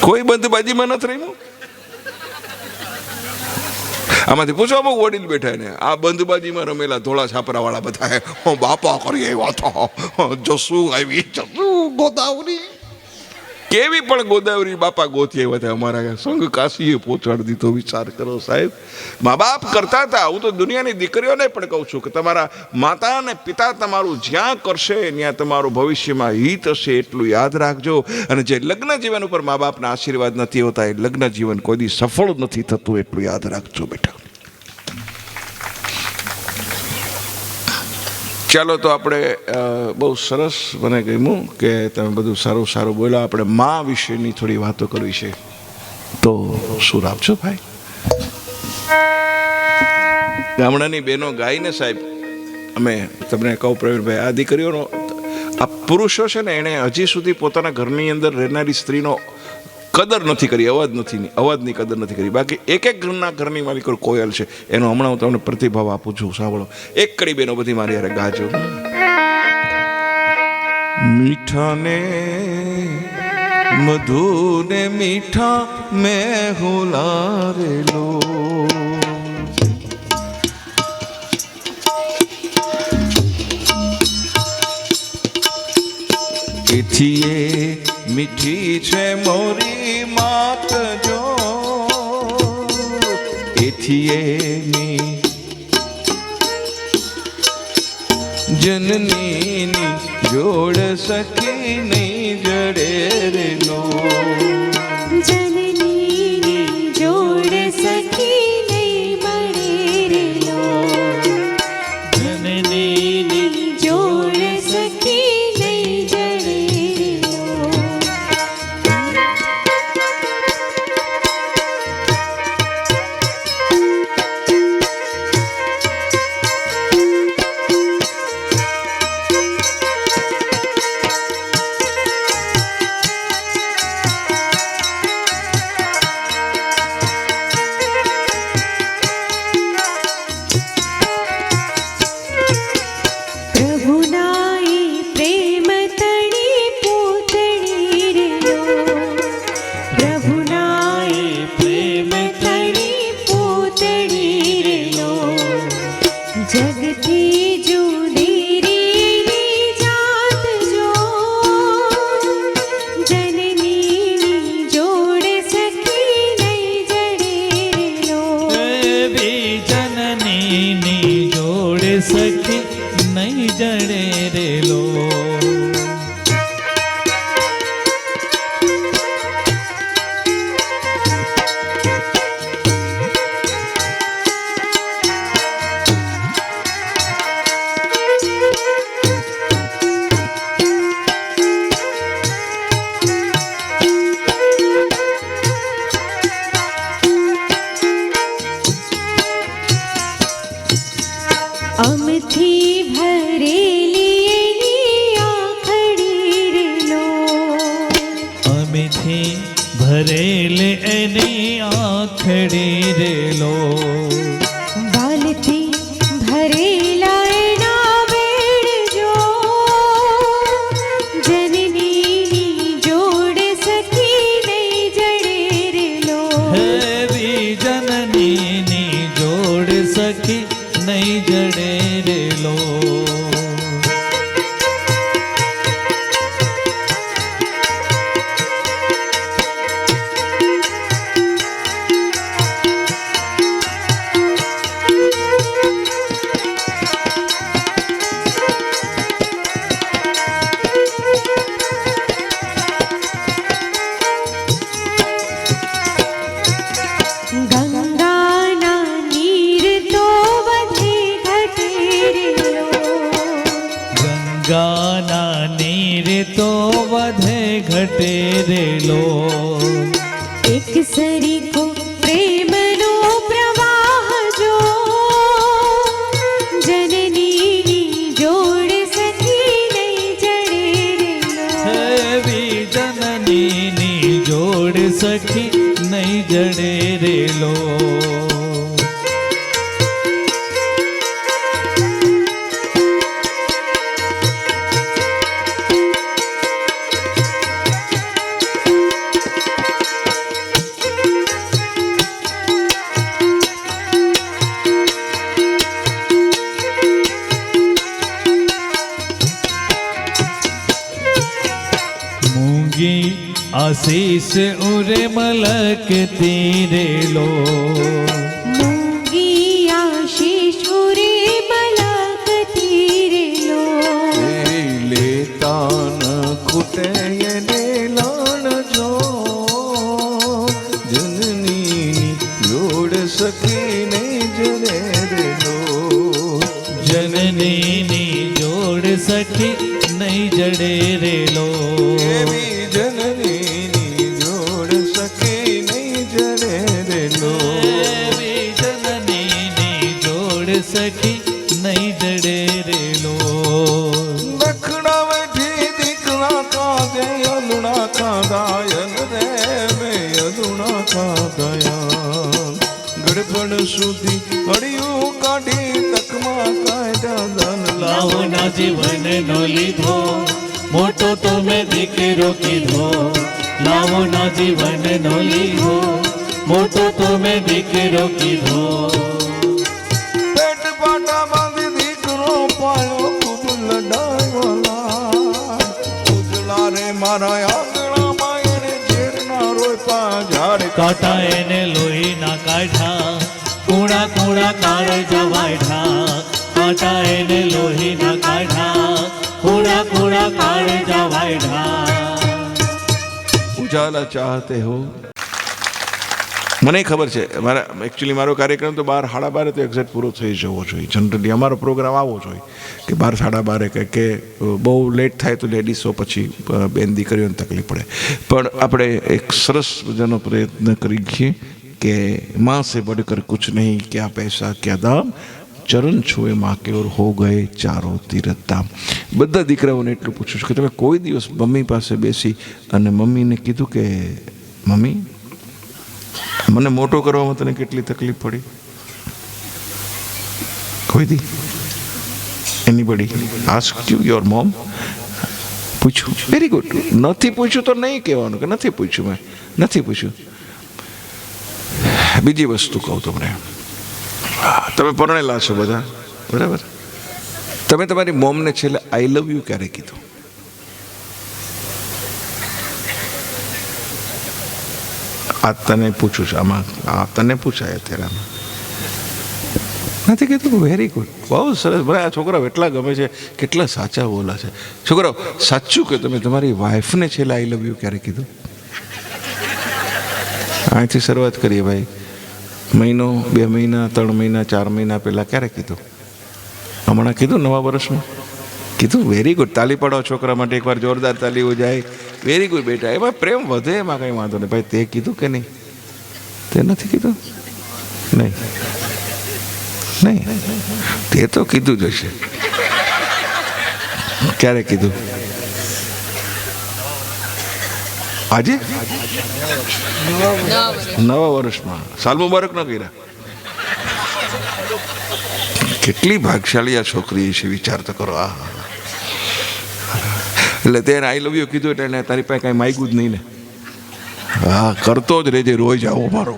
કોઈ બંધબાજીમાં નથી રહ્યું. આમાંથી પૂછો, અમુક વડીલ બેઠા ને આ બંધબાજીમાં રમેલા ધોળા છાપરા વાળા બધા, હું બાપા કરી આવ્યા તો જસુ આવી, જસુ ગોદાવરી. કેવી પણ ગોદાવરી બાપા ગોતી આવ્યા હતા, અમારા સંઘ કાશીએ પહોંચાડી દીધો. વિચાર કરો સાહેબ, મા બાપ કરતા હતા. હું તો દુનિયાની દીકરીઓને પણ કહું છું કે તમારા માતા અને પિતા તમારું જ્યાં કરશે ત્યાં તમારું ભવિષ્યમાં હિત હશે, એટલું યાદ રાખજો. અને જે લગ્ન જીવન ઉપર મા બાપના આશીર્વાદ નથી હોતા એ લગ્ન જીવન કોઈ દી સફળ નથી થતું, એટલું યાદ રાખજો બેટા. ચાલો તો આપણે બહુ સરસ મને કહ્યું કે તમે બધું સારું સારું બોલ્યા. આપણે મા વિશેની થોડી વાતો કરવી છે, તો સુર આપજો ભાઈ. ગામડાની બહેનો ગાઈને સાહેબ, અમે તમને કહું પ્રવીણભાઈ, આ દીકરીઓનો આ પુરુષો છે ને, એણે હજી સુધી પોતાના ઘરની અંદર રહેનારી સ્ત્રીનો કદર નથી કરી, અવાજની કદર નથી કરી. બાકી એક એક ઘરની માલિકો કોયલ છે, એનો હમણાં હું તમને પ્રતિભાવ આપું છું, સાંભળો. એક કડી બેનો બધી મારી યારે ગાજો. મીઠા ને મધુ ને મીઠા મેં હુલારેલો, એથી મીઠી છે મોરી માત જો, એથી જનનીની જોડ સખી નહીં જડે રેલો, જનનીની જોડ સખી નહીં મળે રેલો, જનનીની જોડ સખી નહીં જડે રેલો. સખી નહીં જડે રેલો. અમથી ભરેલી એની આંખડી રેલો, અમીથી ભરેલે એની આંખડી રેલો, વાલથી ભરેલા એના વેડ જો, જનનીની જોડ સખી નહીં જડે રેલો, હેવી જનનીની જોડ સખી નહીં જડે રેલો. ગંગાના નીર તો વધે ઘટે રેલો, ગંગાના નીર તો વધે ઘટે રેલો, એક સરીકો પ્રેમનો પ્રવાહ જો, જનનીની જોડ સખી નહીં જડે રેલો, હેવી જનનીની જોડ સખી નહીં જડે રેલો. મૂંગી આ આશીષ ઉરે મલકતી રે લો મૂંગી આશીષ ઉરે મલકતી રે લો લેતા ન ખૂટે એને લાણ જો જનની જોડ સખીને જડે રે લો જનનીની જોડ સખી નહીં જડે રે લો એવી જનનીની જોડ સખી નહીં જડે રે લો એવી જનનીની જોડ સખી નહીં જડે રે લો દખણા બેઠી દીકરા કાજે અલુણા ખાદાયન રે બે અલુણા ખાદાયા ગડપણ સુધી હળિયું કાઢી તકમાં કાઢ્યા ધન લાવો ના જીવન નો લીધો મોટો તો મેં દીકરો કીધો લાવો ના જીવન નો લીધો મોટો તો મેં દીકરો કીધો પેટ પાટા બાંધી દીકરો પાયો ખૂબ લડાયો ઉજળા રે મારા આંગણામાં એને ઝેરના રોપા ઝાડ કાંટા એને લોહી ના કાઢા કુણા કુણા કાળ જવાઢા કાંટા એને લોહી ના કાઢા કુણા કુણા કાળ જવાઢા ઉજાલા ચાહતે હો મને ખબર છે મારા એકચ્યુઅલી મારો કાર્યક્રમ તો 12 સાડા 12 તો એક્ઝેક્ટ પૂરો થઈ જવો જોઈએ જનરલી અમારો પ્રોગ્રામ આવો જોઈએ કે 12 સાડા 12 કે બહુ લેટ થાય તો લેડીઝો પછી બેન દીકરીઓને તકલીફ પડે પણ આપણે એક સરસ મજાનો પ્રયત્ન કરી છીએ કે माँ से बढ़कर कुछ नहीं क्या पैसा क्या दाम ચરણ છુએ માં કે ઓર હો ગયે ચારો તીરથ ધામ બધા દીકરાઓને એટલું પૂછું છું કે તમે કોઈ દિવસ મમ્મી પાસે બેસી અને મમ્મીને કીધું કે મમ્મી મને મોટો કરવામાં તને કેટલી તકલીફ પડી કોઈ દી anybody ask you your mom પૂછ્યું વેરી ગુડ નથી પૂછ્યું તો નહીં કહેવાનું કે નથી પૂછ્યું મેં નથી પૂછ્યું બીજી વસ્તુ કહું તમને તમે પરણેલા છો બધા બરાબર તમે તમારી મોમને છેલ્લે આઈ લવ યુ ક્યારે કીધું આ તને પૂછું છું આમાં આ તને પૂછાય અત્યારે આમાં નથી કીધું વેરી ગુડ બહુ સરસ મને આ છોકરાઓ એટલા ગમે છે કેટલા સાચા બોલા છે છોકરાઓ સાચું કે તમે તમારી વાઈફને છેલ્લે આઈ લવ યુ ક્યારે કીધું અહીંથી શરૂઆત કરીએ ભાઈ મહિનો 2 મહિના 3 મહિના 4 મહિના પહેલાં ક્યારે કીધું હમણાં કીધું નવા વર્ષમાં કીધું વેરી ગુડ તાલી પાડો છોકરા માટે એકવાર જોરદાર તાલી હો જાય વેરી ગુડ બેટા એમાં પ્રેમ વધે એમાં કંઈ વાંધો નહીં ભાઈ તે કીધું કે નહીં તે નથી કીધું નહીં નહીં તે તો કીધું જ હશે ક્યારે કીધું આજે નવા વર્ષમાં સાલ મુબારક ન કર્યા કેટલી ભાગશાળી આ છોકરી છે વિચાર તો કરો આ એટલે તેને આઈ લવ યુ કીધું એટલે એને તારી પાસે કાંઈ માગ્યું જ નહીં ને હા કરતો જ રહેજે રોજ આવો મારો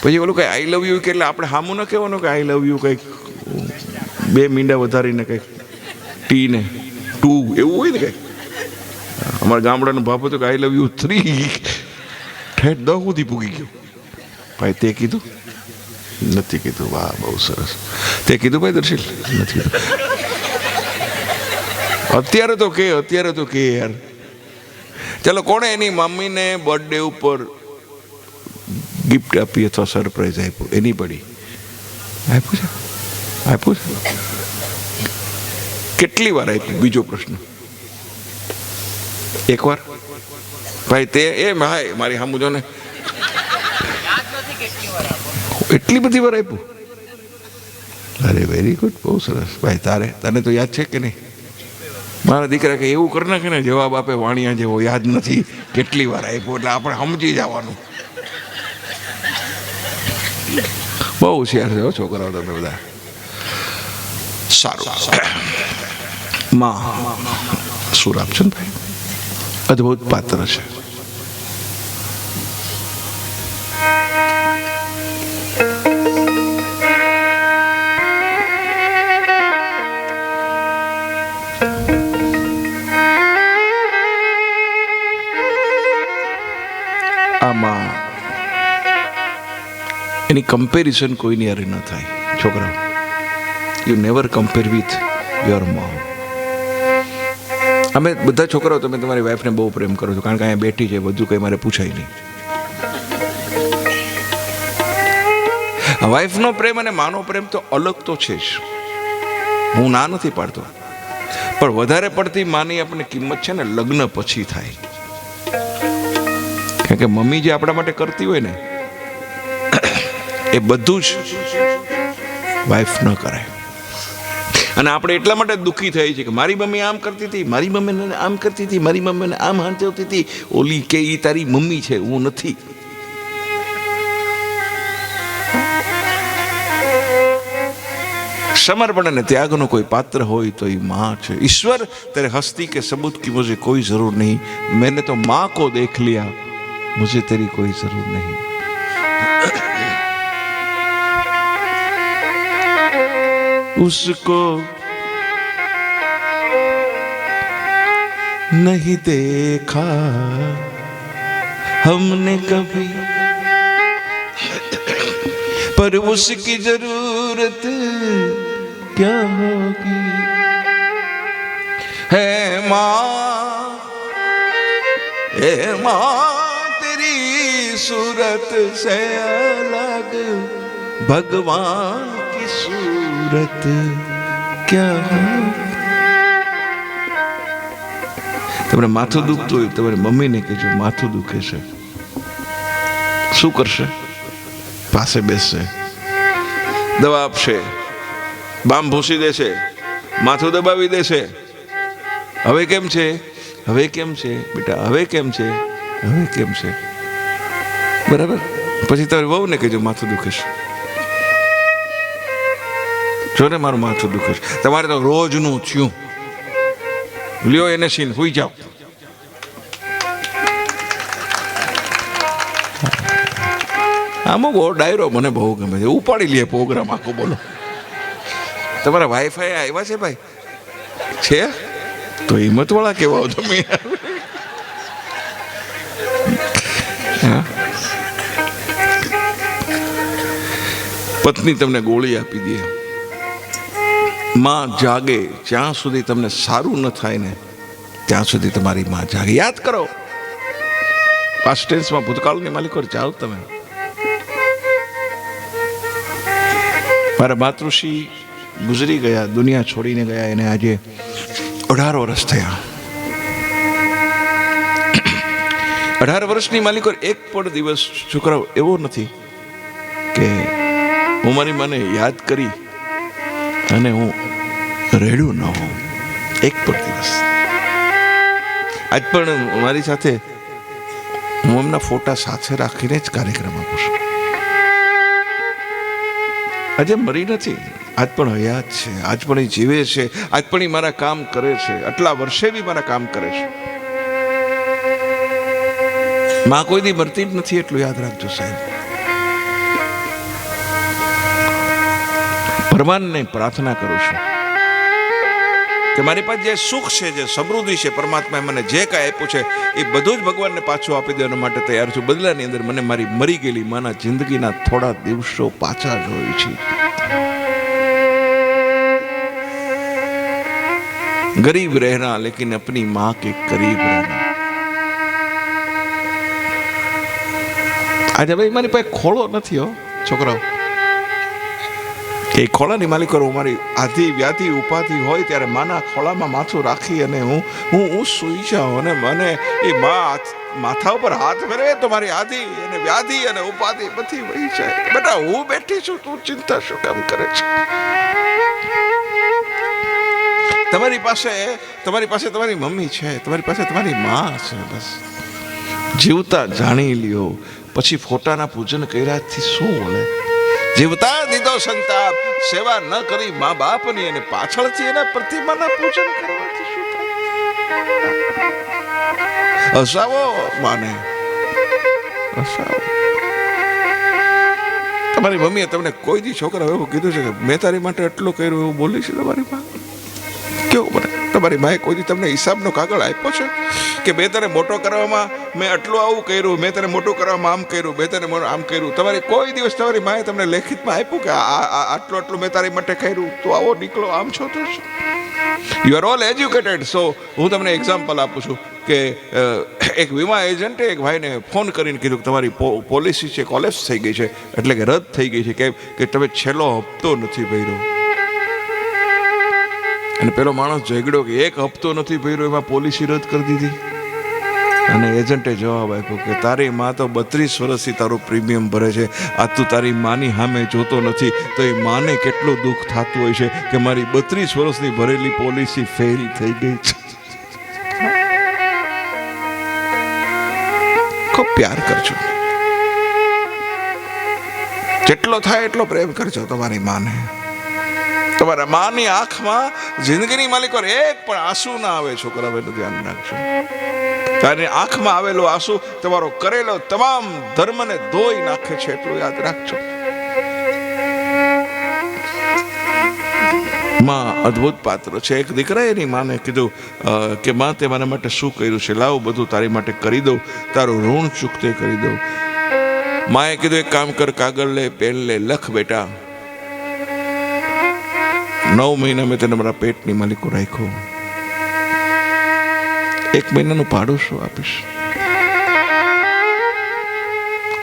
પછી ઓલું કંઈ આઈ લવ યુ કે એટલે આપણે સામું ન કહેવાનું કે આઈ લવ યુ કંઈક 2 મીંડા વધારીને કંઈક ટી ને 2 એવું હોય ને કંઈક અમારા ગામડાનો બાપ હતો કે આઈ લવ યુ 3 ઠેઠ 10 સુધી પૂગી ગયો ભાઈ તે કીધું નથી કીધું વાહ બહુ સરસ તે કીધું ભાઈ દર્શિલ નથી કીધું અત્યારે તો કે યાર ચાલો કોણે એની મમ્મીને બર્થડે ઉપર ગિફ્ટ આપી અથવા સરપ્રાઈઝ આપ્યું એનીબડી આપ્યું છે કેટલી વાર આપ્યું બીજો પ્રશ્ન એકવાર ભાઈ તે હાય મારી સામું જો ને એટલી બધી વાર આપ્યું અરે વેરી ગુડ બહુ સરસ ભાઈ તને તો યાદ છે કે નહીં મારા દીકરા કે એવું કરી નાખે ને જવાબ આપે વાણિયા જેવો યાદ નથી કેટલી વાર આપ્યું એટલે આપણે સમજી જવાનું બહુ હોશિયાર છે છોકરાઓ તમે બધા સારું માં સુર આપશે ને ભાઈ અદ્ભુત પાત્ર છે આમાં એની કમ્પેરિઝન કોઈની હારે ન થાય. છોકરા, you never compare with your mom. અમે બધા છોકરાઓ, તમે તમારી વાઈફને બહુ પ્રેમ કરો છો, કારણ કે અહીંયા બેઠી છે, બધું કંઈ મારે પૂછાય નહીં. વાઈફનો પ્રેમ અને માનો પ્રેમ તો અલગ તો છે જ, હું ના નથી પાડતો, પણ વધારે પડતી માની આપણને કિંમત છે ને લગ્ન પછી થાય. કારણ કે મમ્મી જે આપણા માટે કરતી હોય ને એ બધું જ વાઈફ ન કરે. અને આપણે એટલા માટે દુઃખી થઈ છે કે મારી મમ્મી આમ કરતી હતી, મારી મમ્મીને આમ કરતી હતી, મારી મમ્મીને આમ હાંચવતી હતી. ઓલી કે ઈ તારી મમ્મી છે, હું નથી. समर्पण અને त्यागનો કોઈ પાત્ર હોય તો એ माँ છે. ईश्वर तेरे हस्ती के सबूत की मुझे कोई जरूर नहीं, मैंने तो माँ को देख लिया, मुझे तेरी कोई जरूर नहीं. उसको नहीं देखा हमने कभी, पर उसकी जरूरत क्या होगी. है माँ तेरी सूरत से अलग भगवान की सूरत क्या होगी. તમને માથું દુખતું હોય તમારી મમ્મીને કહેજો માથું દુખે છે. શું કરશે? પાસે બેસશે, દવા આપશે, બામ ભૂસી દેશે, માથું દબાવી દેશે. હવે કેમ છે? હવે કેમ છે બેટા? હવે કેમ છે? હવે કેમ છે? બરાબર. પછી તારી વહુને કહેજો માથું દુખે છે. જો ને મારું માથું દુખે છે. તમારે તો રોજનું થયું. લ્યો એને સીન હુઈ જાઓ. અમુક ડાયરો મને બહુ ગમે છે. ઉપાડી લે પ્રોગ્રામ આખો. બોલો, તમારા વાઈફાઈ આવ્યા છે ભાઈ? છે તો હિંમતવાળા કેવા હો તમે. પત્ની તમને ગોળી આપી દે, માં જાગે જ્યાં સુધી તમને સારું ન થાય ને ત્યાં સુધી તમારી માં જાગે. યાદ કરો, પાસ્ટ ટેન્સમાં ભૂતકાળની માલિકો જાઓ તમે. મારા માતૃશ્રી ગુજરી ગયા, દુનિયા છોડીને ગયા. એને આજે 18 વર્ષ થયા. 18 વર્ષની માલિકો એક પણ દિવસ છોકરાઓ એવો નથી કે હું મારી મને યાદ કરી અને હું રેડું ન હોઉં. એક પણ દિવસ. આજ પણ મારી સાથે હું એમના ફોટા સાથે રાખીને જ કાર્યક્રમ આપું છું. આજે મરી નથી, આજ પણ હયાત છે, આજ પણ એ જીવે છે, આજ પણ એ મારા કામ કરે છે. આટલા વર્ષે બી મારા કામ કરે છે. માં કોઈ દી મરતી જ નથી, એટલું યાદ રાખજો સાહેબ. ભગવાનને પ્રાર્થના કરું છું કે મારી પાસે જે સુખ છે, જે સમૃદ્ધિ છે, પરમાત્માએ મને જે કાંઈ આપ્યું છે એ બધું જ ભગવાનને પાછું આપી દેવા માટે તૈયાર છું. બદલાની અંદર મને મારી મરી ગયેલી માના જિંદગીના થોડા દિવસો પાછા જોઈ છે. ગરીબ રહેના લેકિન અપની માँ के करीब रहना. આજે ભાઈ મારી પાસે ખોળો નથી હો છોકરાઓ. એ ખોળાની માલિકો મારી આધી વ્યાધિ ઉપાધિ હોય ત્યારે માના ખોળામાં માથું રાખી અને હું સૂઈ જાઉં અને મને એ માથા ઉપર હાથ ફેરવે તો મારી આધી અને વ્યાધિ અને ઉપાધિ બધી વહી જાય. બેટા હું બેઠી છું, તું ચિંતા શું કામ કરે છે? તમારી પાસે તમારી મમ્મી છે, તમારી પાસે તમારી માં છે. બસ જીવતા જાણી લ્યો. પછી ફોટાના પૂજન કર્યાથી શું વળે? જીવતા દીધો સંતાપ, સેવા ન કરી મા બાપની અને પાછળથી એના પ્રતિમાના પૂજન કરવાથી શું થાય? હસાવો માને, હસાવો. તમારી મમ્મીએ તમને કોઈ દી છોકરા એવું કીધું છે કે મેં તારી માટે એટલું કર્યું એવું બોલી છે તમારી માં? કેવું બને? તમારી માએ કોઈ દી તમને હિસાબનો કાગળ આપ્યો છે કે મેં તને મોટો કરવામાં મેં આટલું આવું કર્યું, મેં તને મોટું કરવામાં આમ કર્યું, મેં તને આમ કર્યું. તમારી કોઈ દિવસ તમારી માએ તમને લેખિતમાં આપ્યું કે આટલું આટલું મેં તારી માટે કર્યું, તું આવો નીકળો, આમ છો તો યુ આર ઓલ એજ્યુકેટેડ. સો હું તમને એક્ઝામ્પલ આપું છું કે એક વીમા એજન્ટે એક ભાઈને ફોન કરીને કીધું કે તમારી પોલિસી છે કોલેપ્સ થઈ ગઈ છે, એટલે કે રદ થઈ ગઈ છે. કેમ કે તમે છેલ્લો હપ્તો નથી ભર્યો. અને પેલો માણસ ઝઘડ્યો કે એક હપ્તો નથી ભર્યો એમાં પોલિસી રદ કરી દીધી. અને એજન્ટે જવાબ આપ્યો કે તારી માં તો 32 વર્ષથી તારું પ્રીમિયમ ભરે છે, આ તું તારી માની સામે જોતો નથી તો એ માને કેટલું દુઃખ થતું હોય છે કે મારી 32 વર્ષની ભરેલી પોલિસી ફેલ થઈ ગઈ છે. ખૂબ પ્યાર કરજો, જેટલો થાય એટલો પ્રેમ કરજો તમારી માને. તમારા માની આંખમાં જિંદગીની માલિકો એક પણ આંસુ ના આવે. છોકરા એનું ધ્યાન રાખજો. તારી આંખમાં આવેલો આંસુ તમારો કરેલો તમામ ધર્મને ધોઈ નાખે છે, એટલું યાદ રાખજો. માં અદ્ભુત પાત્ર છે. એક દીકરાએ એની માને કીધું કે માં તે મારા માટે શું કર્યું છે, લાવ બધું તારી માટે કરી દઉં, તારું ઋણ ચૂકતે કરી દઉં. માએ કીધું એક કામ કર, કાગળ લે, પેન લે, લખ બેટા, 9 મહિના મેં તને મારા પેટની માલિકો રાખ્યો, 1 મહિનાનું ભાડું શું આપીશ.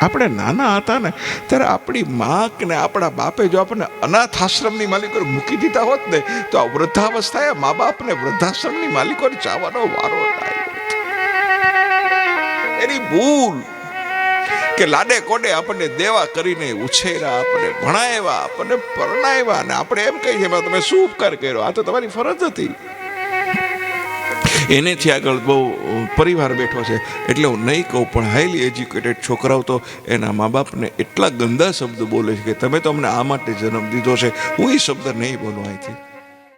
આપણે નાના હતા ને ત્યારે આપણી માં ને આપણા બાપે જો આપણને અનાથ આશ્રમની માલિકો મૂકી દીધા હોત ને તો આ વૃદ્ધાવસ્થાએ મા બાપને વૃદ્ધાશ્રમની માલિકોને ચાવવાનો વારો આવ્યો. એની ભૂલ કે લાડે કોડે આપણને દેવા કરીને ઉછેર્યા, આપણને ભણાવ્યા, આપણને પરણાવ્યા, અને આપણે એમ કહીએ તમે શું ઉપકાર કર્યો, આ તો તમારી ફરજ હતી. એનેથી આગળ બહુ પરિવાર બેઠો છે. એટલે હું નહીં કહું પણ હાઈલી એજ્યુકેટેડ છોકરાઓ તો એના મા બાપને એટલા ગંદા શબ્દ બોલે છે કે તમે તો અમને આ માટે જન્મ દીધો છે, હું એ શબ્દ નહીં બોલું અહીંથી.